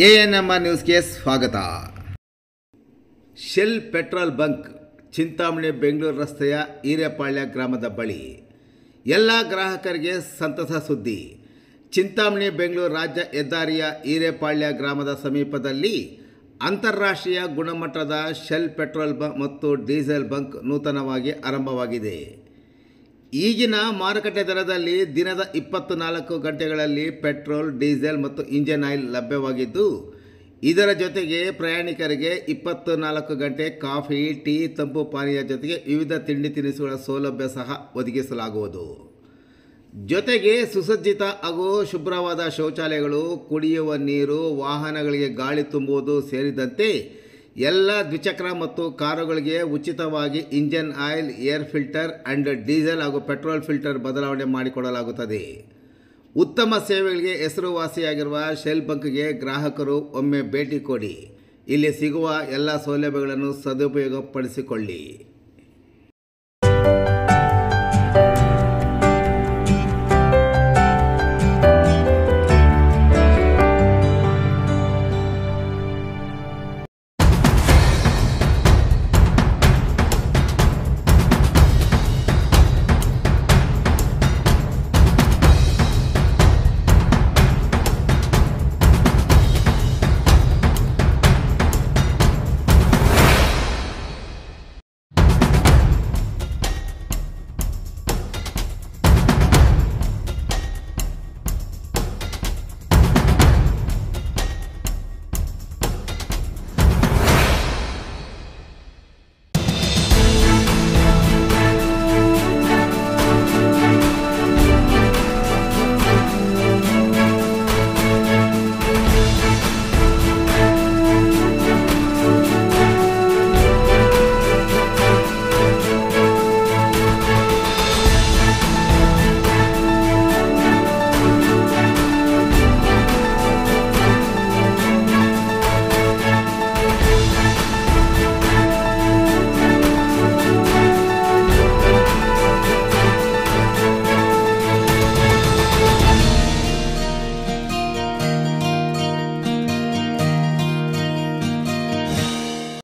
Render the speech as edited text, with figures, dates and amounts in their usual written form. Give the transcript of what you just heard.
ANMR ನ್ಯೂಸ್ಗೆ ಸ್ವಾಗತ. Shell petrol bunk Chintamani Bengaluru ರಸ್ತೆಯ ಹಿರೇಪಾಳ್ಯ ಗ್ರಾಮದ ಬಳಿ ಎಲ್ಲ ಗ್ರಾಹಕರಿಗೆ ಸಂತಸ ಸುದ್ದಿ. ಚಿಂತಾಮಣಿ ಬೆಂಗಳೂರು ರಾಜ್ಯ ಹೆದ್ದಾರಿಯ ಹಿರೇಪಾಳ್ಯ ಗ್ರಾಮದ ಸಮೀಪದಲ್ಲಿ ಅಂತಾರಾಷ್ಟ್ರೀಯ ಗುಣಮಟ್ಟದ ಶೆಲ್ ಪೆಟ್ರೋಲ್ ಮತ್ತು ಡೀಸೆಲ್ ಬಂಕ್ ನೂತನವಾಗಿ ಆರಂಭವಾಗಿದೆ. ಈಗಿನ ಮಾರುಕಟ್ಟೆ ದರದಲ್ಲಿ ದಿನದ 24 ಗಂಟೆಗಳಲ್ಲಿ ಪೆಟ್ರೋಲ್, ಡೀಸೆಲ್ ಮತ್ತು ಇಂಜಿನ್ ಆಯಿಲ್ ಲಭ್ಯವಾಗಿದ್ದು, ಇದರ ಜೊತೆಗೆ ಪ್ರಯಾಣಿಕರಿಗೆ 24 ಗಂಟೆ ಕಾಫಿ, ಟೀ, ತಂಪು ಪಾನೀಯ ಜೊತೆಗೆ ವಿವಿಧ ತಿಂಡಿ ತಿನಿಸುಗಳ ಸೌಲಭ್ಯ ಸಹ ಒದಗಿಸಲಾಗುವುದು. ಜೊತೆಗೆ ಸುಸಜ್ಜಿತ ಹಾಗೂ ಶುಭ್ರವಾದ ಶೌಚಾಲಯಗಳು, ಕುಡಿಯುವ ನೀರು, ವಾಹನಗಳಿಗೆ ಗಾಳಿ ತುಂಬುವುದು ಸೇರಿದಂತೆ ಎಲ್ಲ ದ್ವಿಚಕ್ರ ಮತ್ತು ಕಾರುಗಳಿಗೆ ಉಚಿತವಾಗಿ engine oil, air filter and diesel ಹಾಗೂ ಪೆಟ್ರೋಲ್ ಫಿಲ್ಟರ್ ಬದಲಾವಣೆ ಮಾಡಿಕೊಡಲಾಗುತ್ತದೆ. ಉತ್ತಮ ಸೇವೆಗಳಿಗೆ ಹೆಸರುವಾಸಿಯಾಗಿರುವ ಶೆಲ್ ಬಂಕ್ಗೆ ಗ್ರಾಹಕರು ಒಮ್ಮೆ ಭೇಟಿ ಕೊಡಿ. ಇಲ್ಲಿ ಸಿಗುವ ಎಲ್ಲ ಸೌಲಭ್ಯಗಳನ್ನು ಸದುಪಯೋಗಪಡಿಸಿಕೊಳ್ಳಿ.